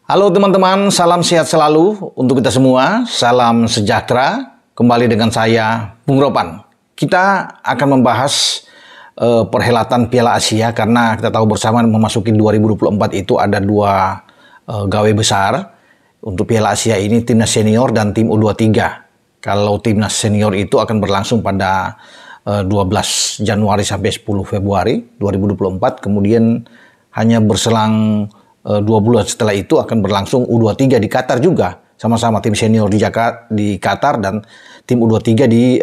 Halo teman-teman, salam sehat selalu untuk kita semua, salam sejahtera. Kembali dengan saya, Bung Ropan. Kita akan membahas perhelatan Piala Asia karena kita tahu bersama memasuki 2024 itu ada dua gawe besar untuk Piala Asia ini, timnas senior dan tim U23. Kalau timnas senior itu akan berlangsung pada 12 Januari sampai 10 Februari 2024, kemudian hanya berselang 2 bulan setelah itu akan berlangsung U23 di Qatar juga. Sama-sama tim senior di Qatar dan tim U23 di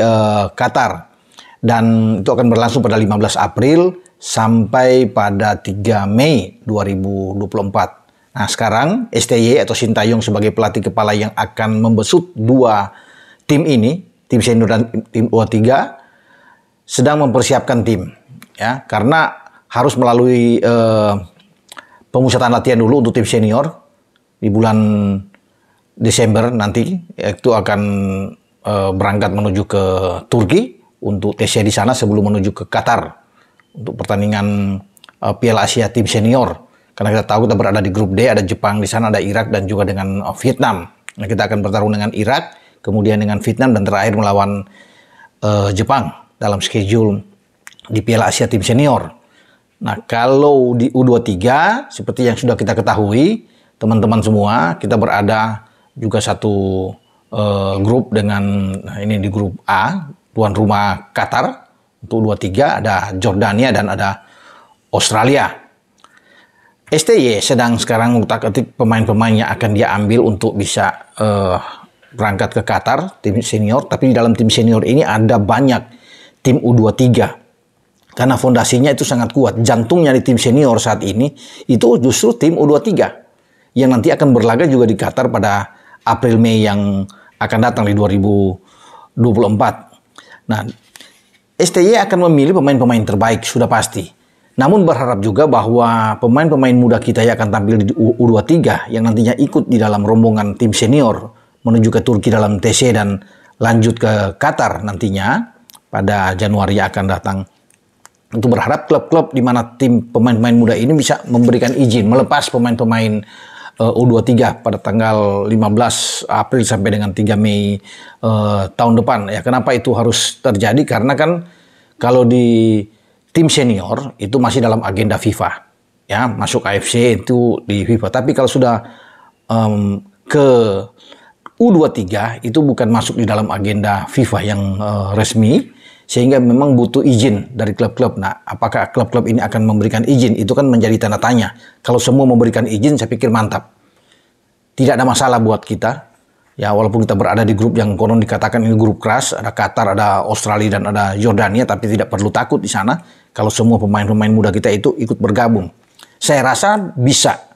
Qatar. Dan itu akan berlangsung pada 15 April sampai pada 3 Mei 2024. Nah sekarang STY atau Sintayong sebagai pelatih kepala yang akan membesut dua tim ini, tim senior dan tim U23, sedang mempersiapkan tim. Ya, karena harus melalui pemusatan latihan dulu untuk tim senior di bulan Desember nanti, itu akan berangkat menuju ke Turki untuk TC di sana sebelum menuju ke Qatar untuk pertandingan Piala Asia tim senior. Karena kita tahu kita berada di grup D, ada Jepang di sana, ada Irak dan juga dengan Vietnam. Nah, kita akan bertarung dengan Irak, kemudian dengan Vietnam dan terakhir melawan Jepang dalam schedule di Piala Asia tim senior. Nah, kalau di U23, seperti yang sudah kita ketahui, teman-teman semua, kita berada juga satu grup dengan, nah ini di grup A, tuan rumah Qatar, untuk U23 ada Jordania dan ada Australia. STY sedang sekarang mengutak-atik pemain-pemain yang akan dia ambil untuk bisa berangkat ke Qatar, tim senior, tapi di dalam tim senior ini ada banyak tim U23. Karena fondasinya itu sangat kuat. Jantungnya di tim senior saat ini itu justru tim U23 yang nanti akan berlaga juga di Qatar pada April-Mei yang akan datang di 2024. Nah, STY akan memilih pemain-pemain terbaik, sudah pasti. Namun berharap juga bahwa pemain-pemain muda kita yang akan tampil di U23 yang nantinya ikut di dalam rombongan tim senior menuju ke Turki dalam TC dan lanjut ke Qatar nantinya pada Januari yang akan datang. Untuk berharap klub-klub di mana tim pemain-pemain muda ini bisa memberikan izin melepas pemain-pemain U23 pada tanggal 15 April sampai dengan 3 Mei tahun depan. Ya, kenapa itu harus terjadi? Karena kan kalau di tim senior itu masih dalam agenda FIFA. Ya, masuk AFC itu di FIFA. Tapi kalau sudah ke U23 itu bukan masuk di dalam agenda FIFA yang resmi. Sehingga memang butuh izin dari klub-klub. Nah, apakah klub-klub ini akan memberikan izin? Itu kan menjadi tanda tanya. Kalau semua memberikan izin, saya pikir mantap. Tidak ada masalah buat kita. Ya, walaupun kita berada di grup yang konon dikatakan ini grup keras, ada Qatar, ada Australia, dan ada Jordania, tapi tidak perlu takut di sana. Kalau semua pemain-pemain muda kita itu ikut bergabung. Saya rasa bisa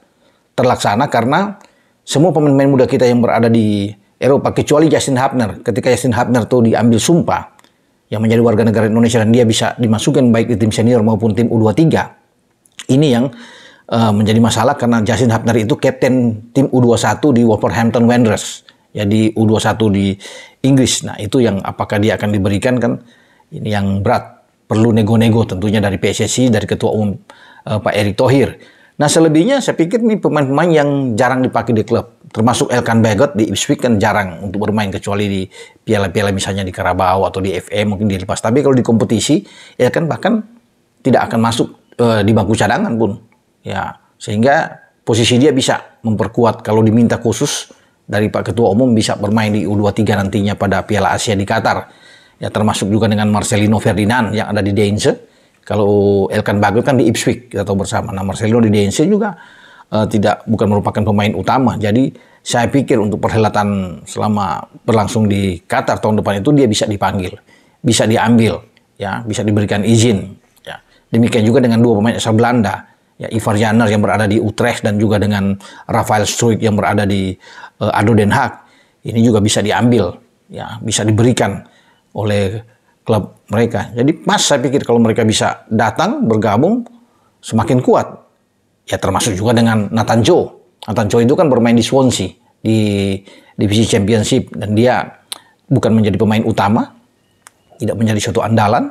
terlaksana karena semua pemain-pemain muda kita yang berada di Eropa, kecuali Justin Hubner. Ketika Justin Hubner tuh diambil sumpah, yang menjadi warga negara Indonesia dan dia bisa dimasukkan baik di tim senior maupun tim U23. Ini yang menjadi masalah karena Justin Hubner itu kapten tim U21 di Wolverhampton Wanderers. Ya di U21 di Inggris. Nah itu yang apakah dia akan diberikan kan ini yang berat. Perlu nego-nego tentunya dari PSSI, dari Ketua Umum Pak Erick Thohir. Nah selebihnya saya pikir ini pemain-pemain yang jarang dipakai di klub. Termasuk Elkan Bagot di Ipswich kan jarang untuk bermain kecuali di piala-piala misalnya di Carabao atau di FA mungkin dilepas. Tapi kalau di kompetisi Elkan bahkan tidak akan masuk di bangku cadangan pun. Ya, sehingga posisi dia bisa memperkuat kalau diminta khusus dari Pak Ketua Umum bisa bermain di U23 nantinya pada Piala Asia di Qatar. Ya termasuk juga dengan Marcelino Ferdinand yang ada di Deinze. Kalau Elkan Bagot kan di Ipswich kita tahu bersama. Nah Marcelino di Deinze juga bukan merupakan pemain utama. Jadi saya pikir untuk perhelatan selama berlangsung di Qatar tahun depan itu dia bisa dipanggil, bisa diambil, ya, bisa diberikan izin. Ya. Demikian juga dengan dua pemain asal Belanda, ya, Ivar Janner yang berada di Utrecht dan juga dengan Rafael Struijk yang berada di ADO Den Haag. Ini juga bisa diambil, ya, bisa diberikan oleh klub mereka. Jadi pas saya pikir kalau mereka bisa datang bergabung semakin kuat. Ya termasuk juga dengan Nathan Cho. Nathan Cho itu kan bermain di Swansea di divisi Championship dan dia bukan menjadi pemain utama, tidak menjadi suatu andalan.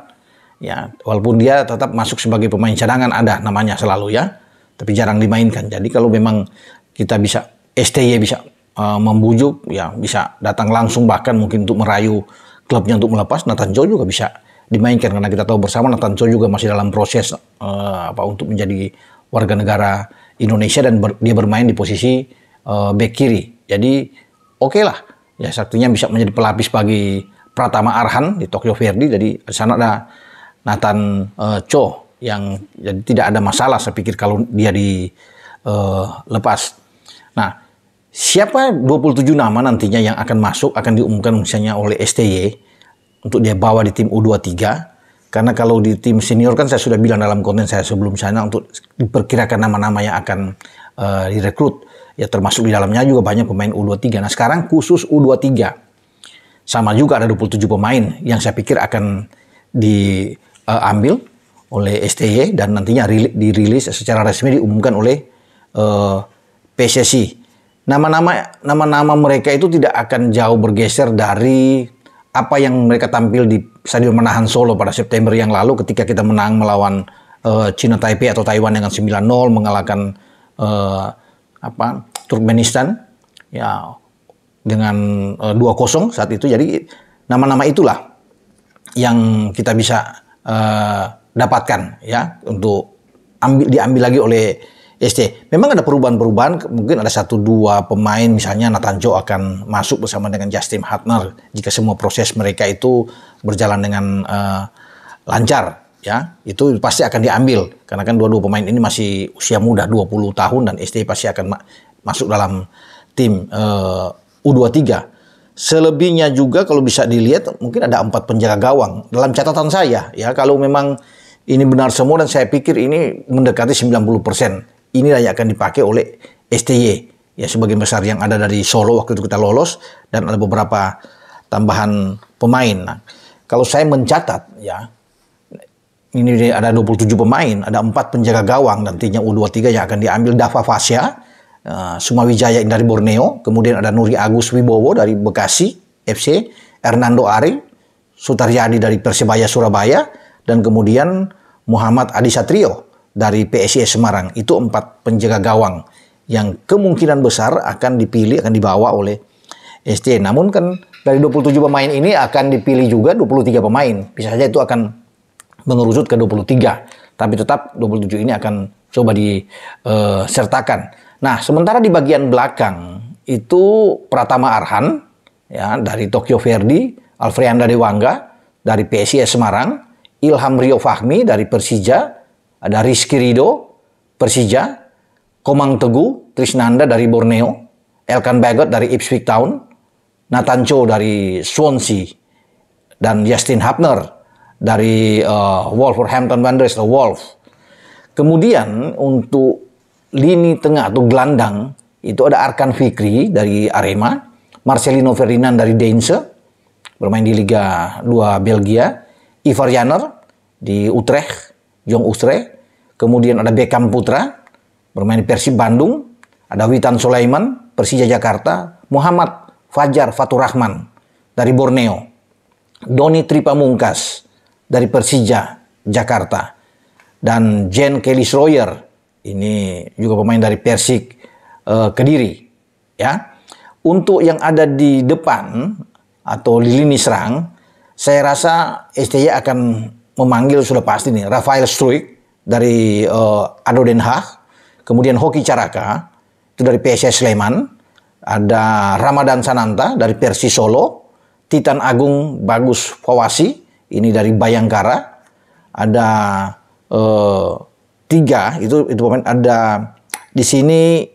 Ya, walaupun dia tetap masuk sebagai pemain cadangan ada namanya selalu ya, tapi jarang dimainkan. Jadi kalau memang kita bisa STY bisa membujuk, ya bisa datang langsung bahkan mungkin untuk merayu klubnya untuk melepas. Nathan Chow juga bisa dimainkan karena kita tahu bersama Nathan Chow juga masih dalam proses untuk menjadi warga negara Indonesia dan dia bermain di posisi bek kiri. Jadi oke lah, ya satunya bisa menjadi pelapis bagi Pratama Arhan di Tokyo Verdy. Jadi di sana ada Nathan Chow yang jadi tidak ada masalah saya pikir kalau dia dilepas. Nah, siapa 27 nama nantinya yang akan masuk akan diumumkan misalnya oleh STY untuk dia bawa di tim U23. Karena kalau di tim senior kan saya sudah bilang dalam konten saya sebelum sana untuk diperkirakan nama-nama yang akan direkrut. Ya termasuk di dalamnya juga banyak pemain U23. Nah sekarang khusus U23. Sama juga ada 27 pemain yang saya pikir akan diambil oleh STY dan nantinya dirilis secara resmi diumumkan oleh PSSI. Nama-nama mereka itu tidak akan jauh bergeser dari apa yang mereka tampil di Stadion Manahan Solo pada September yang lalu ketika kita menang melawan China Taipei atau Taiwan dengan 9-0, mengalahkan Turkmenistan ya dengan 2-0 saat itu. Jadi nama-nama itulah yang kita bisa dapatkan ya untuk diambil lagi oleh ST. Memang ada perubahan-perubahan, mungkin ada 1-2 pemain misalnya Nathan Chow akan masuk bersama dengan Justin Hutner jika semua proses mereka itu berjalan dengan lancar ya. Itu pasti akan diambil karena kan dua-dua pemain ini masih usia muda 20 tahun dan ST pasti akan masuk dalam tim U23. Selebihnya juga kalau bisa dilihat mungkin ada 4 penjaga gawang dalam catatan saya ya, kalau memang ini benar semua dan saya pikir ini mendekati 90%. Inilah yang akan dipakai oleh STY ya, sebagian besar yang ada dari Solo waktu itu kita lolos dan ada beberapa tambahan pemain. Nah, kalau saya mencatat ya, ini ada 27 pemain, ada 4 penjaga gawang nantinya U23 yang akan diambil. Dava Fasya, Sumawijaya dari Borneo, kemudian ada Nuri Agus Wibowo dari Bekasi FC, Hernando Ari Sutaryadi dari Persebaya Surabaya, dan kemudian Muhammad Adi Satrio dari PSIS Semarang. Itu 4 penjaga gawang yang kemungkinan besar akan dipilih, akan dibawa oleh ST. Namun kan dari 27 pemain ini akan dipilih juga 23 pemain. Bisa saja itu akan mengerucut ke 23. Tapi tetap 27 ini akan coba disertakan. Nah, sementara di bagian belakang itu Pratama Arhan ya dari Tokyo Verdy, Alfreanda Dewangga dari PSIS Semarang, Ilham Rio Fahmi dari Persija, ada Rizky Ridho, Persija, Komang Teguh, Trisnanda dari Borneo, Elkan Bagot dari Ipswich Town, Nathan Chow dari Swansea, dan Justin Hutner dari Wolverhampton Wanderers atau Wolves. Kemudian untuk lini tengah atau gelandang itu ada Arkan Fikri dari Arema, Marcelino Ferdinand dari Deinze, bermain di Liga 2 Belgia, Ivar Janner di Utrecht, Jong Ustre, kemudian ada Beckham Putra, bermain di Persib Bandung, ada Witan Sulaiman, Persija Jakarta, Muhammad Fajar Faturrahman dari Borneo, Doni Tripamungkas dari Persija Jakarta, dan Jen Kelly Schroyer, ini juga pemain dari Persik Kediri. Ya, untuk yang ada di depan atau di lini serang, saya rasa STY akan memanggil sudah pasti nih Rafael Struijk dari ADO Den Haag, kemudian Hoki Caraka itu dari PSS Sleman, ada Ramadan Sananta dari Persis Solo, Titan Agung Bagus Fawasi ini dari Bayangkara, ada 3 itu pemain, ada di sini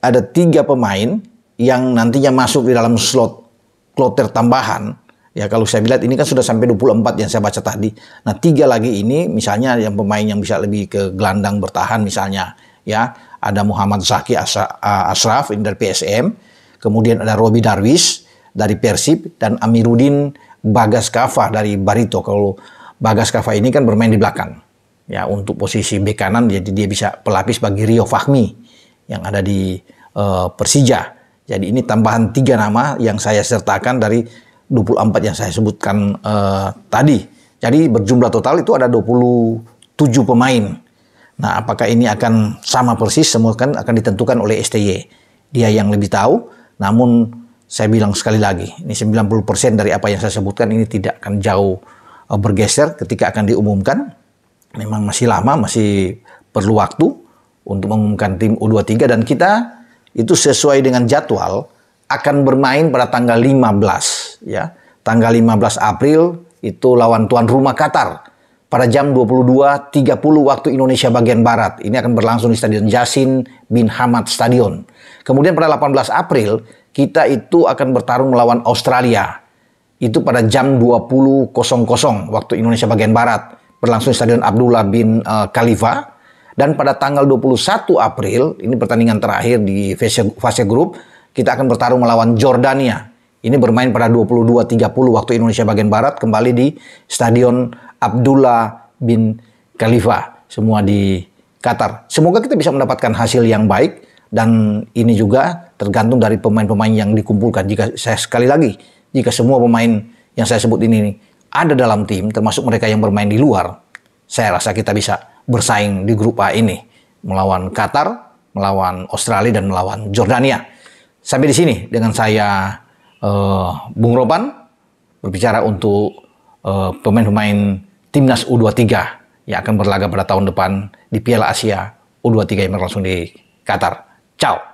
ada 3 pemain yang nantinya masuk di dalam slot kloter tambahan. Ya kalau saya lihat ini kan sudah sampai 24 yang saya baca tadi. Nah 3 lagi ini misalnya yang pemain yang bisa lebih ke gelandang bertahan misalnya. Ya ada Muhammad Zaki Ashraf ini dari PSM. Kemudian ada Robi Darwis dari Persib dan Amiruddin Bagas Kava dari Barito. Kalau Bagas Kava ini kan bermain di belakang. Ya untuk posisi bek kanan jadi dia bisa pelapis bagi Rio Fahmi yang ada di Persija. Jadi ini tambahan 3 nama yang saya sertakan dari 24 yang saya sebutkan tadi. Jadi berjumlah total itu ada 27 pemain. Nah, apakah ini akan sama persis? Semua kan akan ditentukan oleh STY. dia yang lebih tahu. Namun saya bilang sekali lagi, ini 90% dari apa yang saya sebutkan ini tidak akan jauh bergeser ketika akan diumumkan. Memang masih lama, masih perlu waktu untuk mengumumkan tim U23, dan kita itu sesuai dengan jadwal akan bermain pada tanggal 15 ya. Tanggal 15 April itu lawan tuan rumah Qatar pada jam 22.30 waktu Indonesia bagian Barat. Ini akan berlangsung di Stadion Jassin bin Hamad Stadion. Kemudian pada 18 April kita itu akan bertarung melawan Australia. Itu pada jam 20.00 waktu Indonesia bagian Barat. Berlangsung di Stadion Abdullah bin Khalifa. Dan pada tanggal 21 April, ini pertandingan terakhir di fase grup, kita akan bertarung melawan Jordania. Ini bermain pada 22.30 waktu Indonesia bagian Barat, kembali di Stadion Abdullah bin Khalifa, semua di Qatar. Semoga kita bisa mendapatkan hasil yang baik, dan ini juga tergantung dari pemain-pemain yang dikumpulkan. Sekali lagi, jika semua pemain yang saya sebut ini ada dalam tim, termasuk mereka yang bermain di luar, saya rasa kita bisa bersaing di grup A ini, melawan Qatar, melawan Australia, dan melawan Jordania. Sampai di sini dengan saya, Bung Ropan, berbicara untuk pemain-pemain Timnas U23 yang akan berlaga pada tahun depan di Piala Asia U23 yang berlangsung di Qatar. Ciao.